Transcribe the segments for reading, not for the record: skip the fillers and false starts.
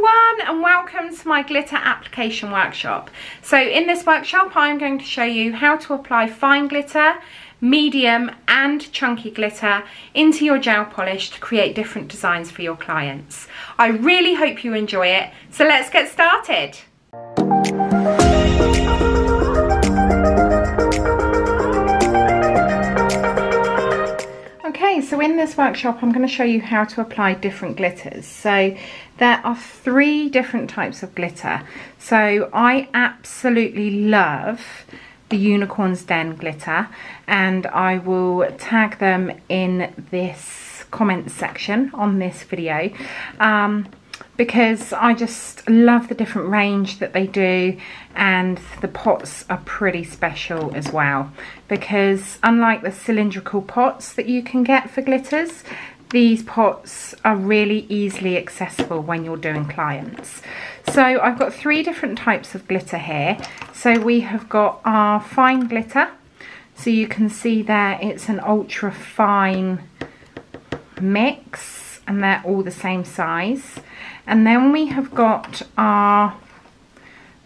everyone, and welcome to my glitter application workshop. So in this workshop I'm going to show you how to apply fine glitter, medium and chunky glitter into your gel polish to create different designs for your clients. I really hope you enjoy it, so let's get started. Okay, so in this workshop I'm going to show you how to apply different glitters. So there are 3 different types of glitter. So I absolutely love the Unicorn's Den glitter, and I will tag them in this comment section on this video because I just love the different range that they do, and the pots are pretty special as well, because unlike the cylindrical pots that you can get for glitters, these pots are really easily accessible when you're doing clients. So I've got 3 different types of glitter here. So we have got our fine glitter. So you can see there it's an ultra fine mix, and they're all the same size. And then we have got our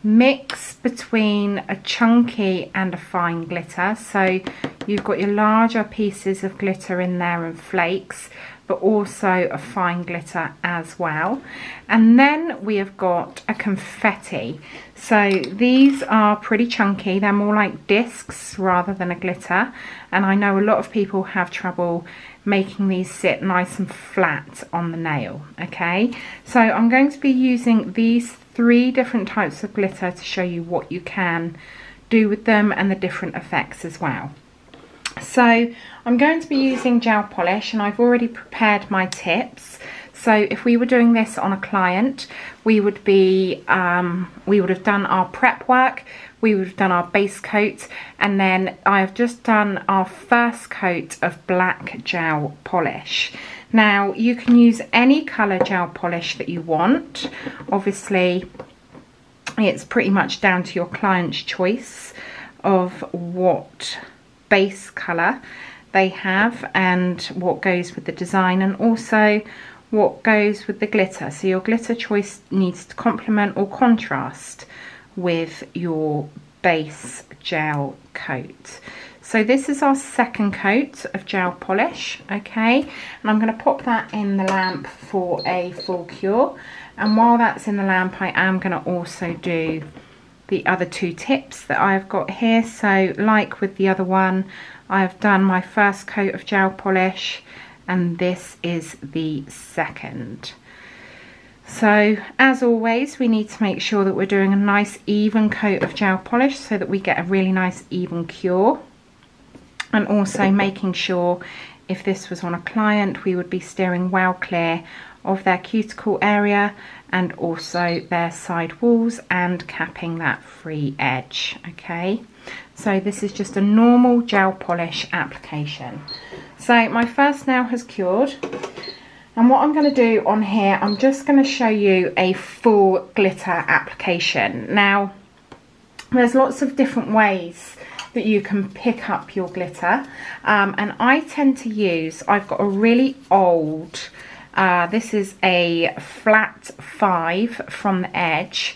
mix between a chunky and a fine glitter. So you've got your larger pieces of glitter in there and flakes, but also a fine glitter as well. And then we have got a confetti. So these are pretty chunky. They're more like discs rather than a glitter. And I know a lot of people have trouble making these sit nice and flat on the nail. Okay, so I'm going to be using these 3 different types of glitter to show you what you can do with them and the different effects as well. So I'm going to be using gel polish, and I've already prepared my tips. So if we were doing this on a client, we would have done our prep work, we would have done our base coat, and then I have just done our first coat of black gel polish. Now you can use any colour gel polish that you want. Obviously it's pretty much down to your client's choice of what base colour they have and what goes with the design, and also what goes with the glitter. So your glitter choice needs to complement or contrast with your base gel coat. So this is our second coat of gel polish, okay, and I'm going to pop that in the lamp for a full cure. And while that's in the lamp, I am going to also do the other 2 tips that I've got here. So like with the other one, I've done my first coat of gel polish, and this is the second. So as always, we need to make sure that we're doing a nice even coat of gel polish so that we get a really nice even cure, and also making sure if this was on a client, we would be steering well clear of their cuticle area and also their side walls, and capping that free edge. Okay, so this is just a normal gel polish application. So my first nail has cured, and what I'm going to do on here, I'm just going to show you a full glitter application. Now there's lots of different ways that you can pick up your glitter, and I tend to use, I've got a really old, this is a flat 5 from the edge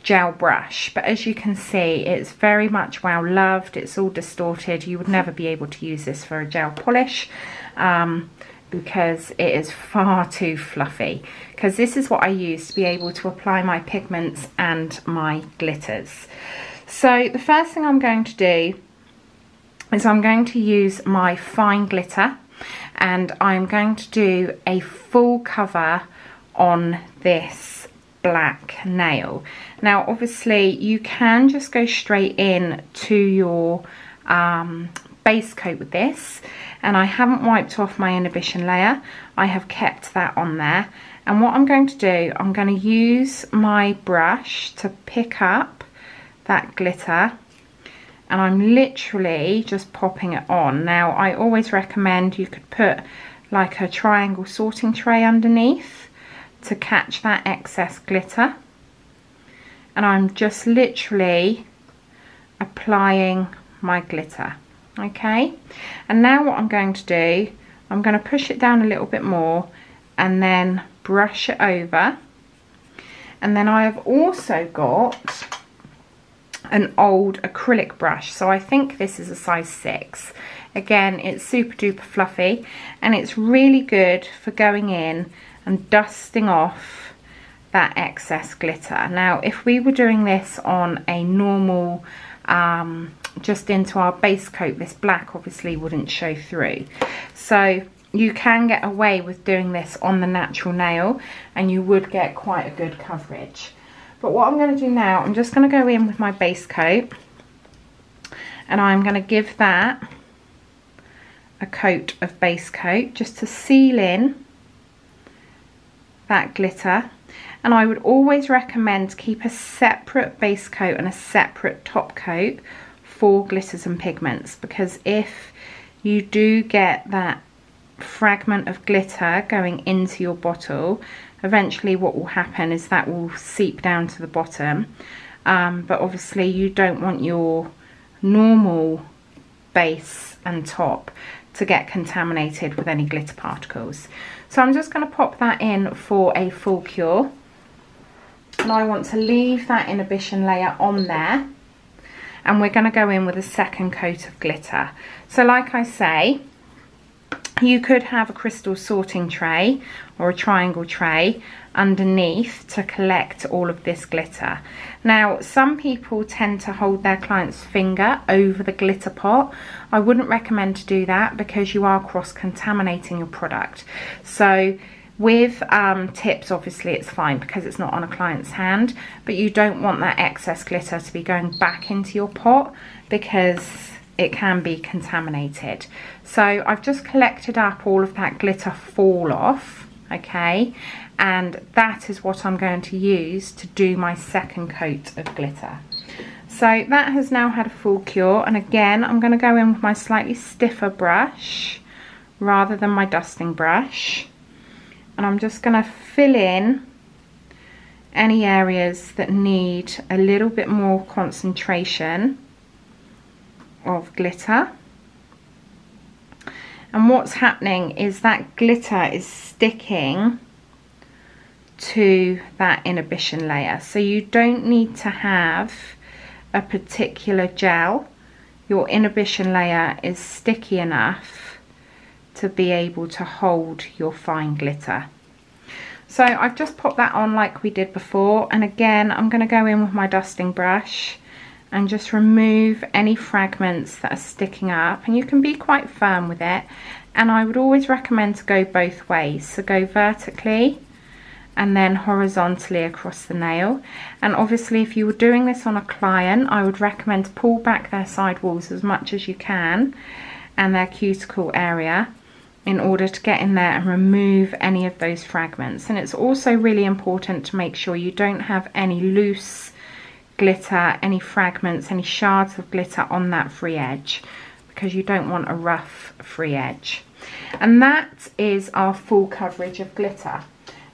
gel brush, but as you can see it's very much well loved. It's all distorted. You would never be able to use this for a gel polish because it is far too fluffy, because this is what I use to be able to apply my pigments and my glitters. So the first thing I'm going to do is I'm going to use my fine glitter, and I'm going to do a full cover on this black nail. Now obviously you can just go straight in to your base coat with this, and I haven't wiped off my inhibition layer. I have kept that on there, and what I'm going to do, I'm going to use my brush to pick up that glitter, and I'm literally just popping it on. Now I always recommend you could put like a triangle sorting tray underneath to catch that excess glitter, and I'm just literally applying my glitter. Okay, and now what I'm going to do, I'm going to push it down a little bit more and then brush it over, And then I have also got an old acrylic brush. So I think this is a size 6. Again, it's super duper fluffy and it's really good for going in and dusting off that excess glitter. Now, if we were doing this on a normal, just into our base coat, this black obviously wouldn't show through. So you can get away with doing this on the natural nail and you would get quite a good coverage. But what I'm going to do now, I'm just going to go in with my base coat and I'm going to give that a coat of base coat just to seal in that glitter. And I would always recommend to keep a separate base coat and a separate top coat for glitters and pigments, because if you do get that fragment of glitter going into your bottle, eventually what will happen is that will seep down to the bottom. But obviously you don't want your normal base and top to get contaminated with any glitter particles. So I'm just going to pop that in for a full cure, and I want to leave that inhibition layer on there, and we're going to go in with a second coat of glitter. So like I say, you could have a crystal sorting tray or a triangle tray underneath to collect all of this glitter. Now, some people tend to hold their client's finger over the glitter pot. I wouldn't recommend to do that because you are cross-contaminating your product. So with tips, obviously it's fine because it's not on a client's hand, but you don't want that excess glitter to be going back into your pot because it can be contaminated. So I've just collected up all of that glitter fall off, okay, and that is what I'm going to use to do my second coat of glitter. So that has now had a full cure, and again I'm going to go in with my slightly stiffer brush rather than my dusting brush, and I'm just going to fill in any areas that need a little bit more concentration of glitter. And what's happening is that glitter is sticking to that inhibition layer. So you don't need to have a particular gel. Your inhibition layer is sticky enough to be able to hold your fine glitter. So I've just popped that on like we did before, and again I'm going to go in with my dusting brush and just remove any fragments that are sticking up, and you can be quite firm with it. And I would always recommend to go both ways, so go vertically and then horizontally across the nail. And obviously if you were doing this on a client, I would recommend to pull back their sidewalls as much as you can and their cuticle area in order to get in there and remove any of those fragments. And it's also really important to make sure you don't have any loose glitter, any fragments, any shards of glitter on that free edge, because you don't want a rough free edge. And that is our full coverage of glitter.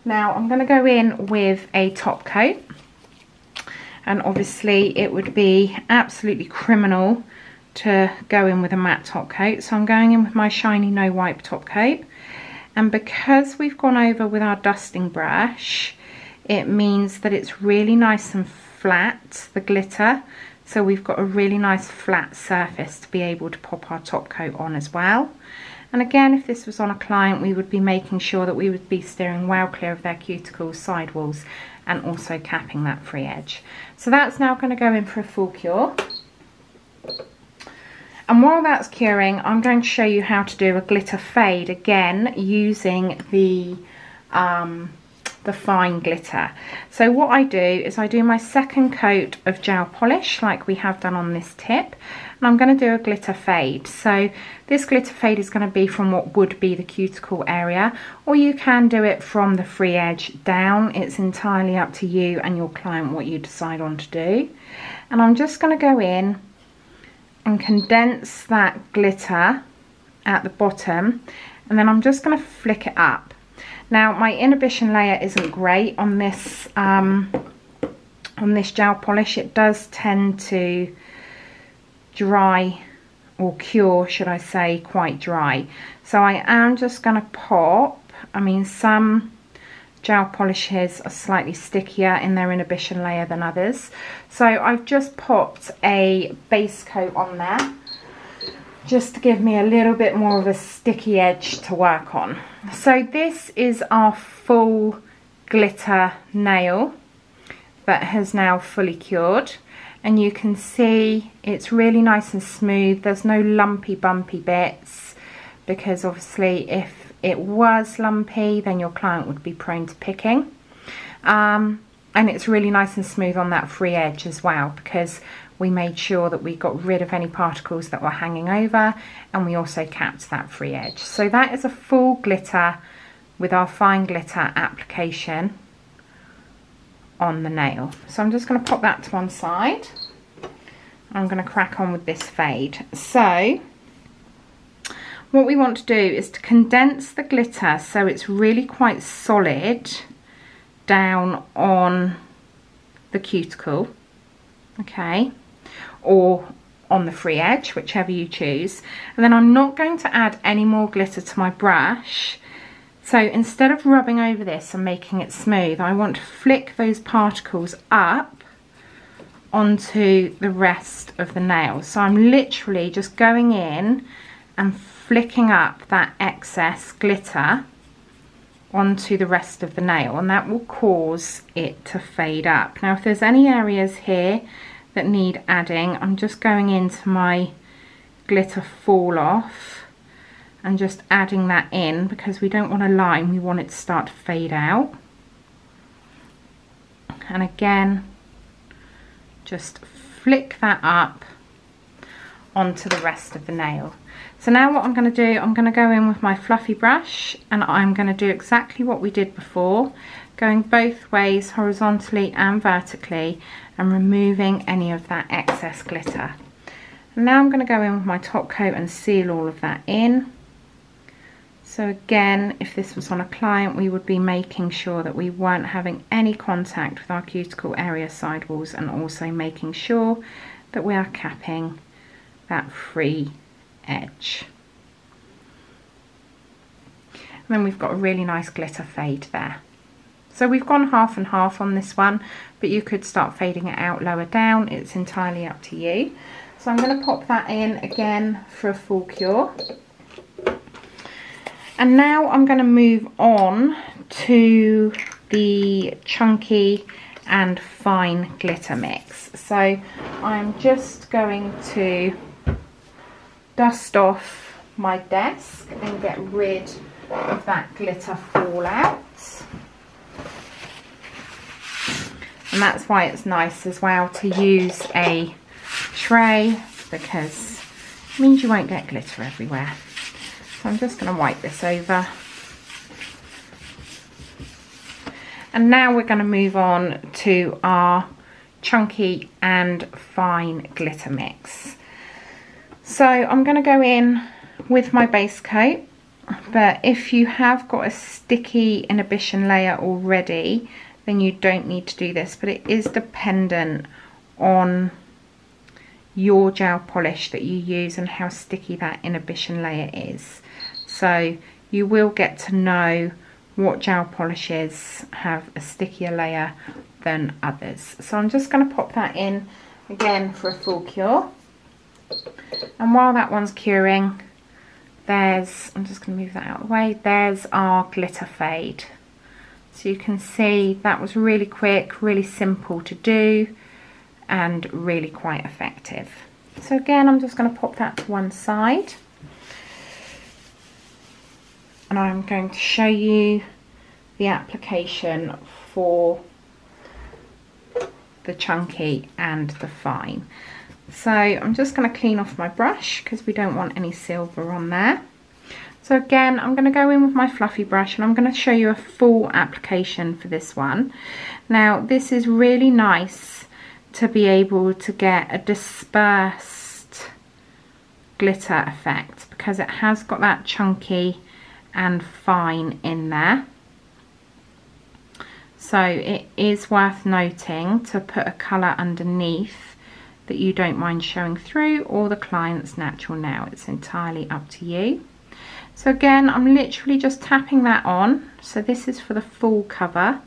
Now I'm going to go in with a top coat, and obviously it would be absolutely criminal to go in with a matte top coat, so I'm going in with my shiny no wipe top coat. And because we've gone over with our dusting brush, it means that it's really nice and flat, the glitter, so we've got a really nice flat surface to be able to pop our top coat on as well. And again, if this was on a client, we would be making sure that we would be steering well clear of their cuticles, sidewalls, and also capping that free edge. So that's now going to go in for a full cure. And while that's curing, I'm going to show you how to do a glitter fade, again using the fine glitter. So what I do is I do my second coat of gel polish like we have done on this tip, and I'm going to do a glitter fade. So this glitter fade is going to be from what would be the cuticle area, or you can do it from the free edge down. It's entirely up to you and your client what you decide on to do. And I'm just going to go in and condense that glitter at the bottom, and then I'm just going to flick it up. Now my inhibition layer isn't great on this gel polish. It does tend to dry, or cure should I say, quite dry. So I am just going to pop, I mean some gel polishes are slightly stickier in their inhibition layer than others. So I've just popped a base coat on there just to give me a little bit more of a sticky edge to work on. So this is our full glitter nail that has now fully cured, and you can see it's really nice and smooth. There's no lumpy bumpy bits, because obviously if it was lumpy then your client would be prone to picking. And it's really nice and smooth on that free edge as well, because we made sure that we got rid of any particles that were hanging over, and we also capped that free edge. So that is a full glitter with our fine glitter application on the nail. So I'm just going to pop that to one side. I'm going to crack on with this fade. So what we want to do is to condense the glitter so it's really quite solid down on the cuticle, okay, or on the free edge, whichever you choose. And then I'm not going to add any more glitter to my brush. So instead of rubbing over this and making it smooth, I want to flick those particles up onto the rest of the nail. So I'm literally just going in and flicking up that excess glitter onto the rest of the nail, and that will cause it to fade up. Now if there's any areas here that need adding, I'm just going into my glitter fall off and just adding that in, because we don't want a line, we want it to start to fade out. And again, just flick that up onto the rest of the nail. So now what I'm going to do, I'm going to go in with my fluffy brush, and I'm going to do exactly what we did before, going both ways, horizontally and vertically, and removing any of that excess glitter. And now I'm going to go in with my top coat and seal all of that in. So again, if this was on a client, we would be making sure that we weren't having any contact with our cuticle area sidewalls, and also making sure that we are capping that free edge. And then we've got a really nice glitter fade there. So we've gone half and half on this one, but you could start fading it out lower down. It's entirely up to you. So I'm going to pop that in again for a full cure. And now I'm going to move on to the chunky and fine glitter mix. So I'm just going to dust off my desk and get rid of that glitter fallout. And that's why it's nice as well to use a tray, because it means you won't get glitter everywhere. So I'm just going to wipe this over. And now we're going to move on to our chunky and fine glitter mix. So I'm going to go in with my base coat, but if you have got a sticky inhibition layer already, then you don't need to do this, but it is dependent on your gel polish that you use and how sticky that inhibition layer is. So you will get to know what gel polishes have a stickier layer than others. So I'm just going to pop that in again for a full cure. And while that one's curing, there's, I'm just going to move that out of the way, there's our glitter fade. So you can see that was really quick, really simple to do, and really quite effective. So again, I'm just going to pop that to one side. And I'm going to show you the application for the chunky and the fine. So I'm just going to clean off my brush because we don't want any silver on there. So again, I'm going to go in with my fluffy brush and I'm going to show you a full application for this one. Now this is really nice to be able to get a dispersed glitter effect because it has got that chunky and fine in there. So it is worth noting to put a colour underneath that you don't mind showing through, or the client's natural nail. It's entirely up to you. So again, I'm literally just tapping that on. So this is for the full cover.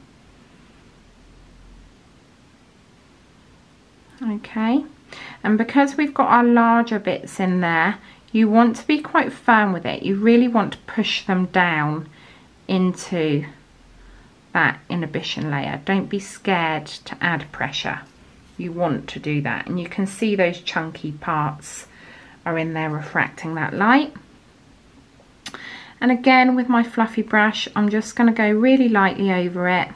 Okay, and because we've got our larger bits in there, you want to be quite firm with it. You really want to push them down into that inhibition layer. Don't be scared to add pressure. You want to do that, and you can see those chunky parts are in there refracting that light. And again, with my fluffy brush, I'm just going to go really lightly over it,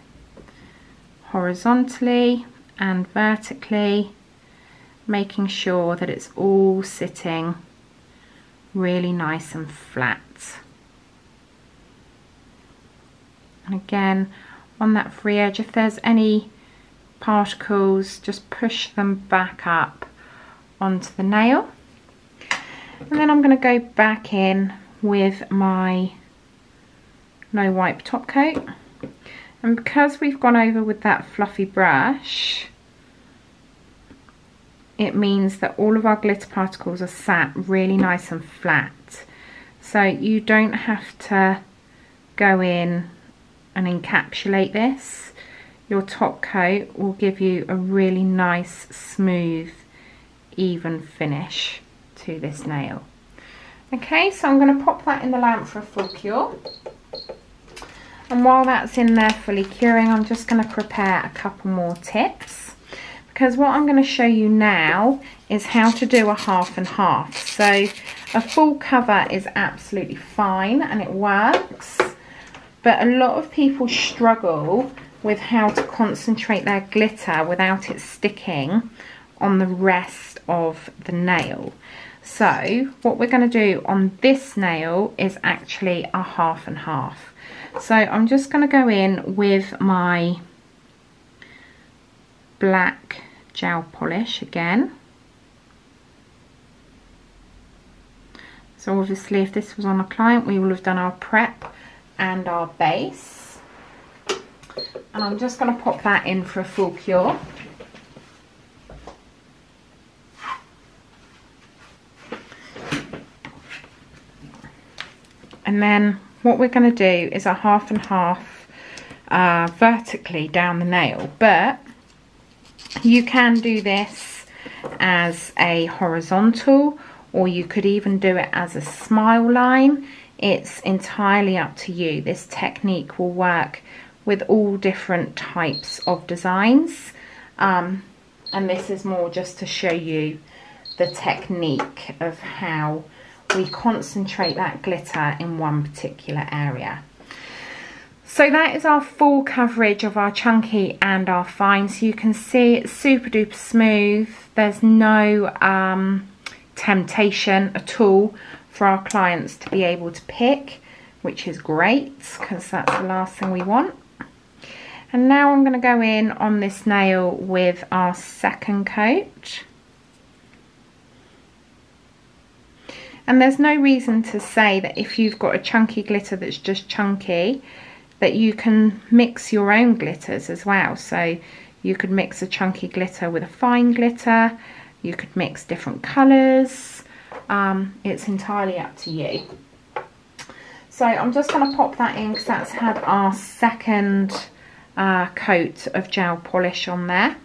horizontally and vertically, making sure that it's all sitting really nice and flat. And again, on that free edge, if there's any particles, just push them back up onto the nail. And then I'm going to go back in with my no wipe top coat, and because we've gone over with that fluffy brush, it means that all of our glitter particles are sat really nice and flat, so you don't have to go in and encapsulate this. Your top coat will give you a really nice, smooth, even finish to this nail. Okay, so I'm going to pop that in the lamp for a full cure, and while that's in there fully curing, I'm just going to prepare a couple more tips, because what I'm going to show you now is how to do a half and half. So a full cover is absolutely fine and it works, but a lot of people struggle with how to concentrate their glitter without it sticking on the rest of the nail. So what we're going to do on this nail is actually a half and half. So I'm just going to go in with my black gel polish again. So obviously if this was on a client, we will have done our prep and our base. And I'm just going to pop that in for a full cure. And then what we're going to do is a half and half vertically down the nail, but you can do this as a horizontal, or you could even do it as a smile line. It's entirely up to you. This technique will work with all different types of designs, and this is more just to show you the technique of how we concentrate that glitter in one particular area. So that is our full coverage of our chunky and our fine. So you can see it's super duper smooth. There's no temptation at all for our clients to be able to pick, which is great because that's the last thing we want. And now I'm going to go in on this nail with our second coat. And there's no reason to say that if you've got a chunky glitter that's just chunky, that you can mix your own glitters as well. So you could mix a chunky glitter with a fine glitter, you could mix different colours, it's entirely up to you. So I'm just going to pop that in because that's had our second coat of gel polish on there,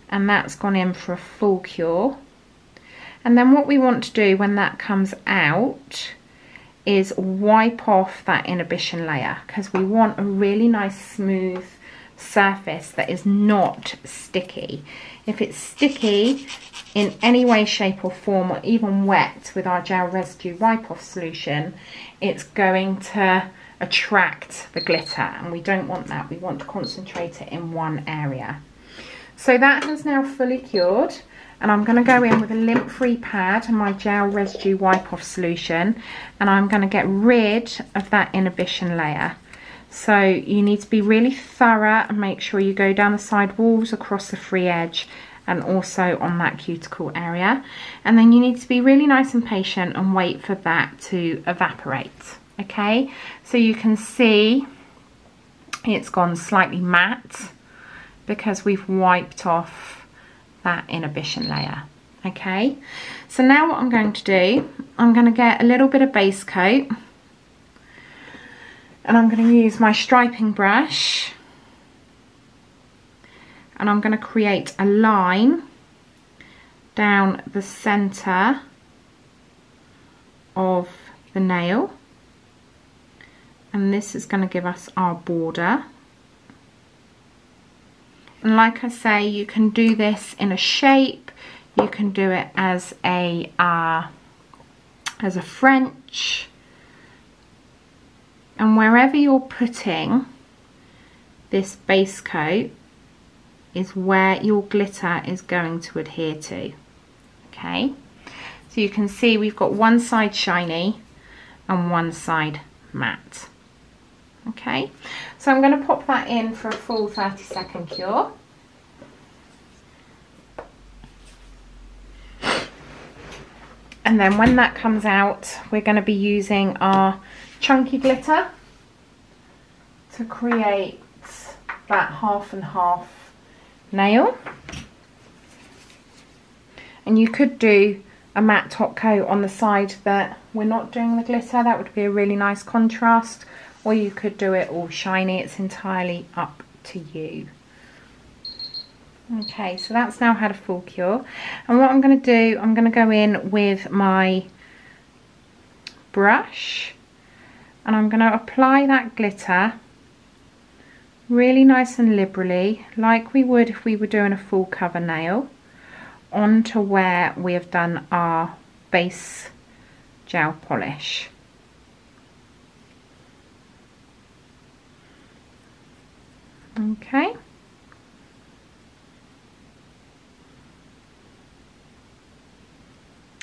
and that's gone in for a full cure. And then what we want to do when that comes out is wipe off that inhibition layer, because we want a really nice smooth surface that is not sticky. If it's sticky in any way, shape or form, or even wet with our gel residue wipe off solution, it's going to attract the glitter, and we don't want that. We want to concentrate it in one area. So that has now fully cured, and I'm going to go in with a lint-free pad and my gel residue wipe-off solution, and I'm going to get rid of that inhibition layer. So you need to be really thorough and make sure you go down the side walls, across the free edge, and also on that cuticle area. And then you need to be really nice and patient and wait for that to evaporate. Okay, so you can see it's gone slightly matte because we've wiped off that inhibition layer. Okay, so now what I'm going to do, I'm going to get a little bit of base coat And I'm going to use my striping brush and I'm going to create a line down the center of the nail, and this is going to give us our border. And like I say, you can do this in a shape, you can do it as a French, and wherever you're putting this base coat is where your glitter is going to adhere to. Okay, so you can see we've got one side shiny and one side matte. Okay, so I'm going to pop that in for a full 30-second cure. And then when that comes out, we're going to be using our chunky glitter to create that half and half nail. And you could do a matte top coat on the side that we're not doing the glitter. That would be a really nice contrast. Or you could do it all shiny. It's entirely up to you. Okay, so that's now had a full cure. And what I'm going to do, I'm going to go in with my brush and I'm going to apply that glitter really nice and liberally, like we would if we were doing a full cover nail, onto where we have done our base gel polish. Okay.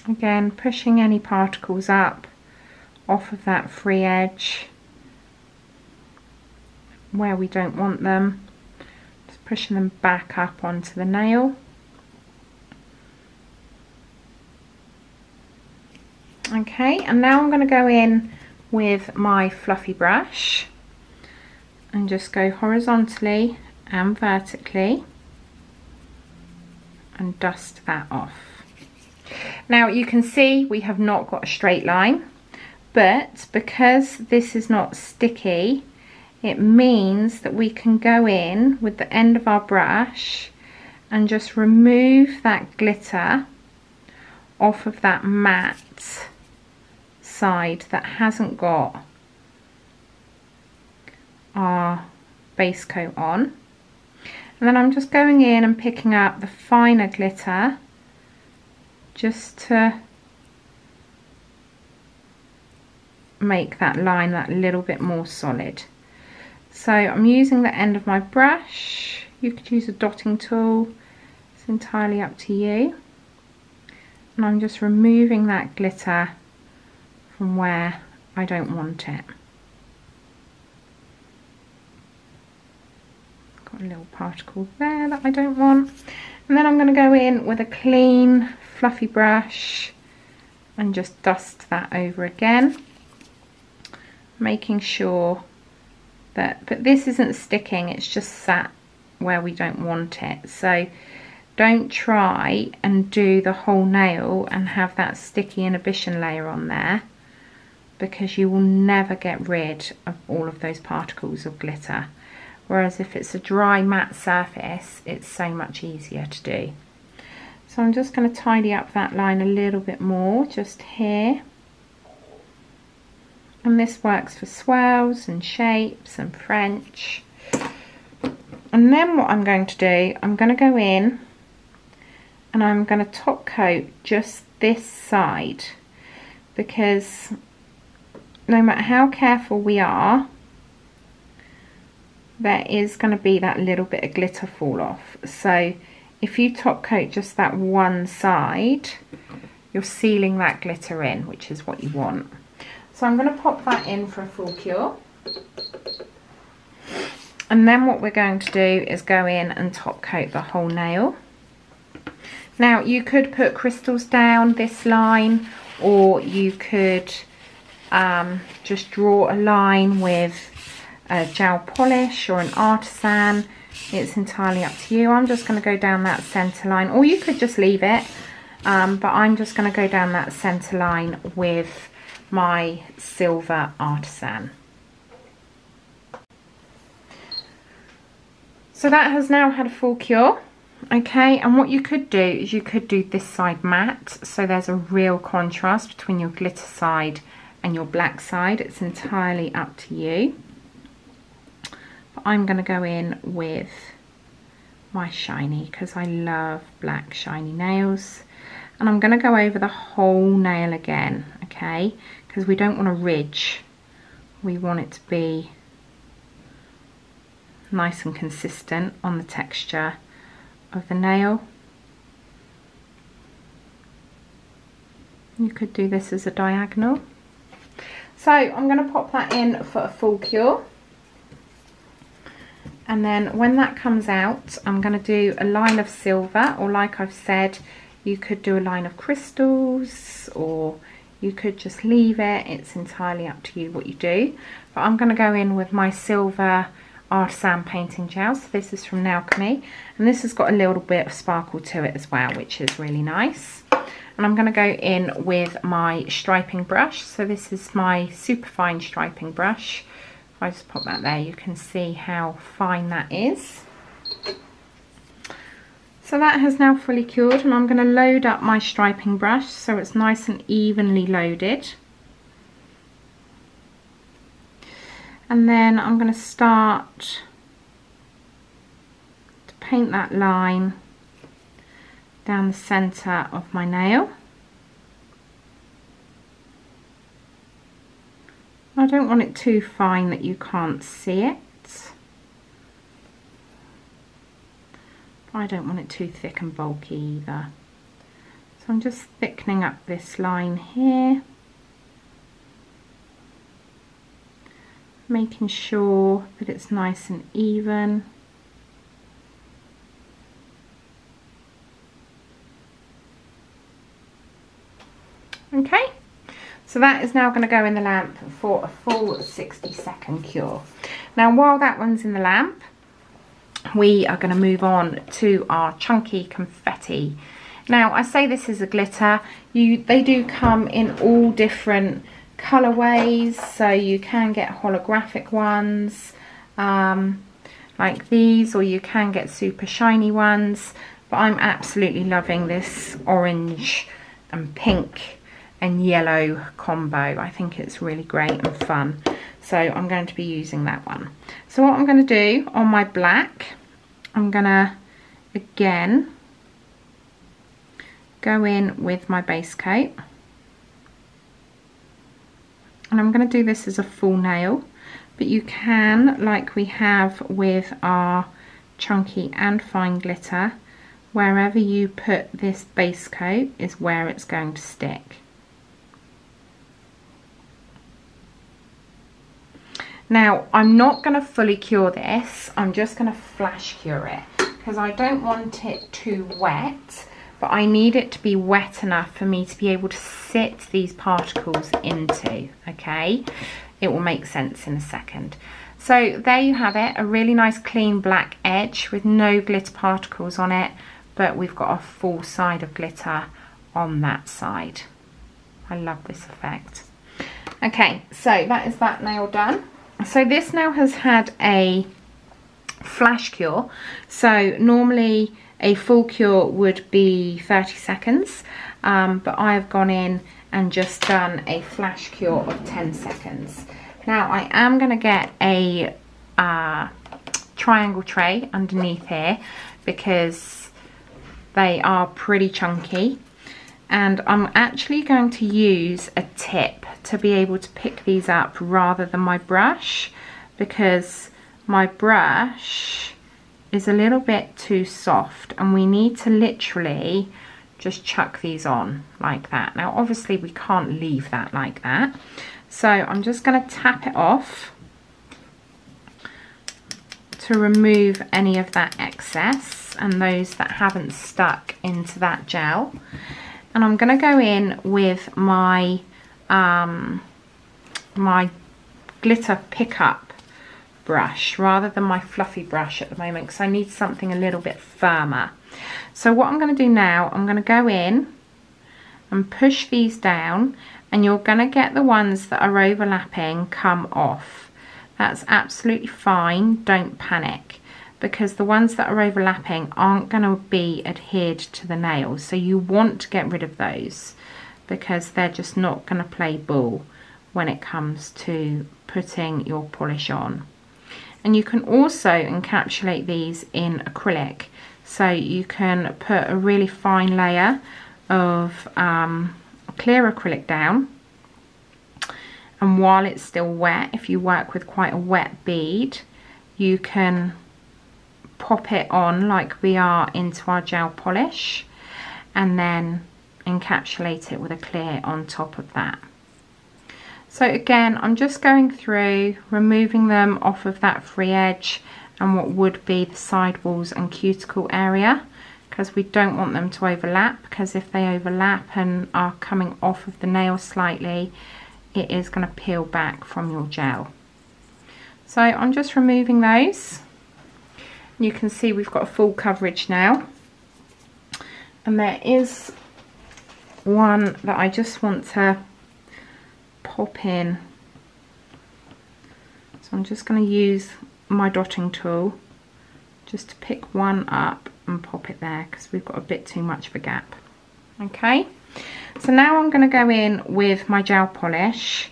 Again, pushing any particles up off of that free edge where we don't want them, just pushing them back up onto the nail. Okay, and now I'm going to go in with my fluffy brush and just go horizontally and vertically and dust that off. Now you can see we have not got a straight line, but because this is not sticky, it means that we can go in with the end of our brush and just remove that glitter off of that matte side that hasn't got our base coat on. And then I'm just going in and picking up the finer glitter just to make that line that little bit more solid. So I'm using the end of my brush. You could use a dotting tool, it's entirely up to you. And I'm just removing that glitter from where I don't want it. Got a little particle there that I don't want. And then I'm going to go in with a clean fluffy brush and just dust that over again, making sure that, but this isn't sticking, it's just sat where we don't want it. So don't try and do the whole nail and have that sticky inhibition layer on there, because you will never get rid of all of those particles of glitter. Whereas if it's a dry matte surface, it's so much easier to do. So I'm just going to tidy up that line a little bit more just here. And this works for swirls and shapes and French. And then what I'm going to do, I'm going to go in and I'm going to top coat just this side, because no matter how careful we are, there is going to be that little bit of glitter fall off. So if you top coat just that one side, you're sealing that glitter in, which is what you want. So I'm going to pop that in for a full cure. And then what we're going to do is go in and top coat the whole nail. Now you could put crystals down this line, or you could just draw a line with a gel polish or an artisan. It's entirely up to you. I'm just going to go down that center line, or you could just leave it, but I'm just going to go down that center line with my silver artisan. So that has now had a full cure. Okay, and what you could do is you could do this side matte, so there's a real contrast between your glitter side and your black side. It's entirely up to you. But I'm going to go in with my shiny because I love black shiny nails. And I'm going to go over the whole nail again, okay, because we don't want a ridge. We want it to be nice and consistent on the texture of the nail. You could do this as a diagonal. So I'm going to pop that in for a full cure, and then when that comes out I'm going to do a line of silver, or like I've said, you could do a line of crystals or you could just leave it. It's entirely up to you what you do. But I'm going to go in with my silver artisan painting gel. So this is from Alchemy, and this has got a little bit of sparkle to it as well, which is really nice. And I'm going to go in with my striping brush. So this is my super fine striping brush. If I just pop that there, you can see how fine that is. So that has now fully cured, and I'm going to load up my striping brush so it's nice and evenly loaded. And then I'm going to start to paint that line down the centre of my nail. I don't want it too fine that you can't see it. I don't want it too thick and bulky either. So I'm just thickening up this line here, making sure that it's nice and even. Okay, so that is now going to go in the lamp for a full 60-second cure. Now while that one's in the lamp, we are going to move on to our chunky confetti. Now I say this is a glitter, they do come in all different colorways, so you can get holographic ones like these, or you can get super shiny ones, but I'm absolutely loving this orange and pink and yellow combo. I think it's really great and fun, so I'm going to be using that one. So what I'm going to do on my black, I'm going to again go in with my base coat, and I'm going to do this as a full nail, but you can, like we have with our chunky and fine glitter, wherever you put this base coat is where it's going to stick. Now I'm not going to fully cure this, I'm just going to flash cure it because I don't want it too wet, but I need it to be wet enough for me to be able to sit these particles into, okay? It will make sense in a second. So there you have it, a really nice clean black edge with no glitter particles on it, but we've got a full side of glitter on that side. I love this effect. Okay, so that is that nail done. So this now has had a flash cure. So normally a full cure would be 30 seconds, but I have gone in and just done a flash cure of 10 seconds. Now I am going to get a triangle tray underneath here because they are pretty chunky, and I'm actually going to use a tip to be able to pick these up rather than my brush, because my brush is a little bit too soft and we need to literally just chuck these on like that. Now obviously we can't leave that like that, so I'm just going to tap it off to remove any of that excess and those that haven't stuck into that gel. And I'm going to go in with my my glitter pickup brush rather than my fluffy brush at the moment, because I need something a little bit firmer. So what I'm going to do now, I'm going to go in and push these down, and you're going to get the ones that are overlapping come off. That's absolutely fine, don't panic. because the ones that are overlapping aren't going to be adhered to the nails. So you want to get rid of those because they're just not going to play ball when it comes to putting your polish on. And you can also encapsulate these in acrylic. So you can put a really fine layer of clear acrylic down, and while it's still wet, if you work with quite a wet bead, you can pop it on like we are into our gel polish, and then encapsulate it with a clear on top of that. So again, I'm just going through, removing them off of that free edge and what would be the sidewalls and cuticle area, because we don't want them to overlap, because if they overlap and are coming off of the nail slightly, it is going to peel back from your gel. So I'm just removing those. You can see we've got a full coverage now, and there is one that I just want to pop in. So I'm just going to use my dotting tool just to pick one up and pop it there, because we've got a bit too much of a gap. Okay, so now I'm going to go in with my gel polish,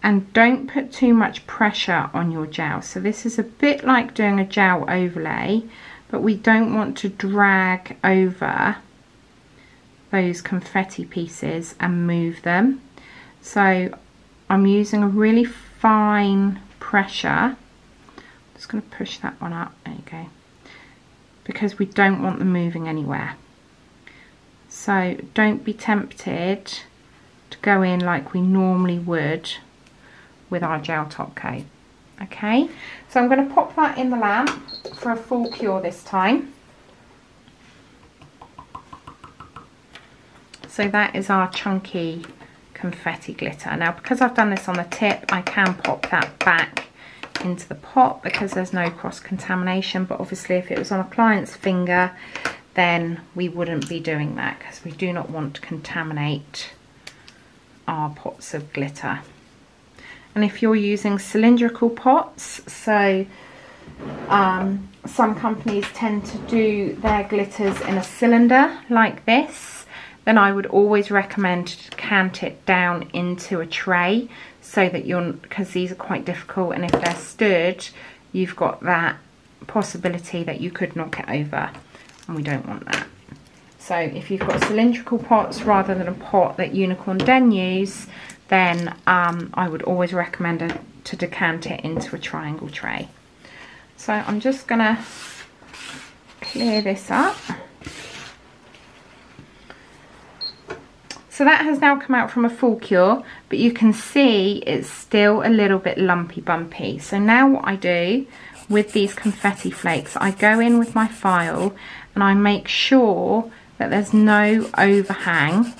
and don't put too much pressure on your gel. So this is a bit like doing a gel overlay, but we don't want to drag over those confetti pieces and move them. So I'm using a really fine pressure. I'm just going to push that one up, there you go, because we don't want them moving anywhere. So don't be tempted to go in like we normally would with our gel top coat. Okay, so I'm going to pop that in the lamp for a full cure this time. So that is our chunky confetti glitter. Now, because I've done this on the tip, I can pop that back into the pot because there's no cross-contamination, but obviously if it was on a client's finger, then we wouldn't be doing that, because we do not want to contaminate our pots of glitter. And if you're using cylindrical pots, so some companies tend to do their glitters in a cylinder like this, then I would always recommend to decant it down into a tray, so that because these are quite difficult, and if they're stood, you've got that possibility that you could knock it over, and we don't want that. So if you've got cylindrical pots rather than a pot that Unicorn Den use, then I would always recommend to decant it into a triangle tray. So I'm just gonna clear this up. So that has now come out from a full cure, but you can see it's still a little bit lumpy bumpy. So now what I do with these confetti flakes, I go in with my file and I make sure that there's no overhang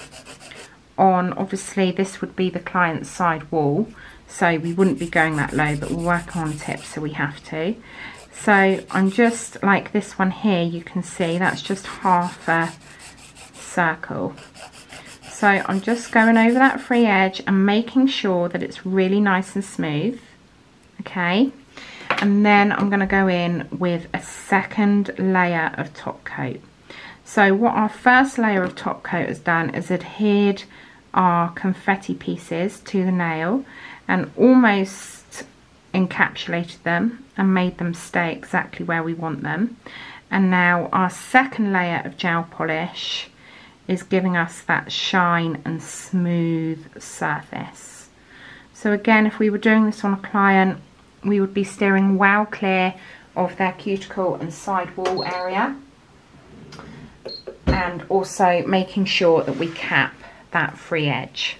on, obviously this would be the client's side wall, so we wouldn't be going that low, but we're working on tips, so we have to. So I'm just, like this one here, you can see that's just half a circle. So I'm just going over that free edge and making sure that it's really nice and smooth, okay? And then I'm going to go in with a second layer of top coat. So what our first layer of top coat has done is adhered our confetti pieces to the nail and almost encapsulated them and made them stay exactly where we want them. And now our second layer of gel polish is giving us that shine and smooth surface. So again, if we were doing this on a client, we would be steering well clear of their cuticle and sidewall area, and also making sure that we cap that free edge.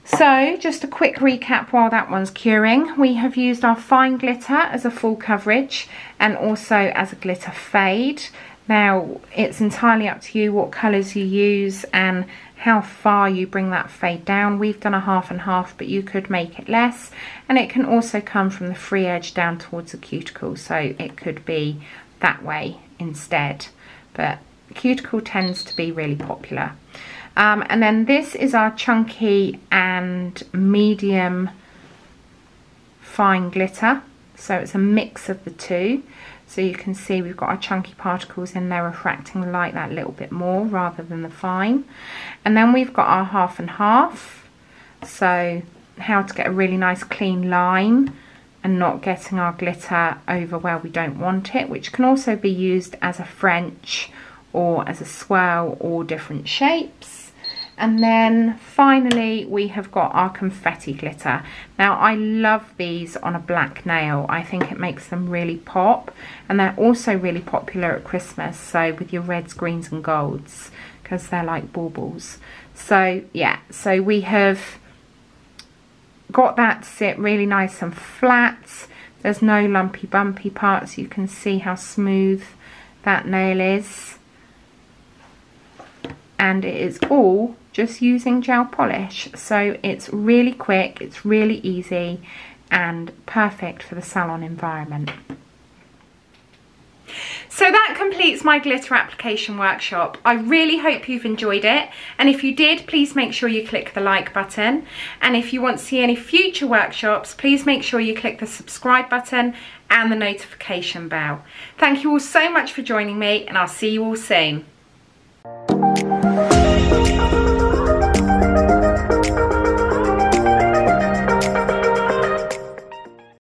So just a quick recap while that one's curing. We have used our fine glitter as a full coverage and also as a glitter fade. Now it's entirely up to you what colours you use and how far you bring that fade down. We've done a half and half, but you could make it less, and it can also come from the free edge down towards the cuticle, so it could be that way instead, but cuticle tends to be really popular. And then this is our chunky and medium fine glitter, so it's a mix of the two. So you can see we've got our chunky particles in there refracting the light that little bit more rather than the fine. And then we've got our half and half. So how to get a really nice clean line and not getting our glitter over where we don't want it, which can also be used as a French or as a swirl or different shapes. And then finally we have got our confetti glitter. Now I love these on a black nail. I think it makes them really pop, and they're also really popular at Christmas, so with your reds, greens and golds, because they're like baubles. So yeah, so we have got that to sit really nice and flat. There's no lumpy bumpy parts. You can see how smooth that nail is, and it is all just using gel polish. So it's really quick, it's really easy and perfect for the salon environment. So that completes my glitter application workshop. I really hope you've enjoyed it, and if you did, please make sure you click the like button, and if you want to see any future workshops, please make sure you click the subscribe button and the notification bell. Thank you all so much for joining me, and I'll see you all soon.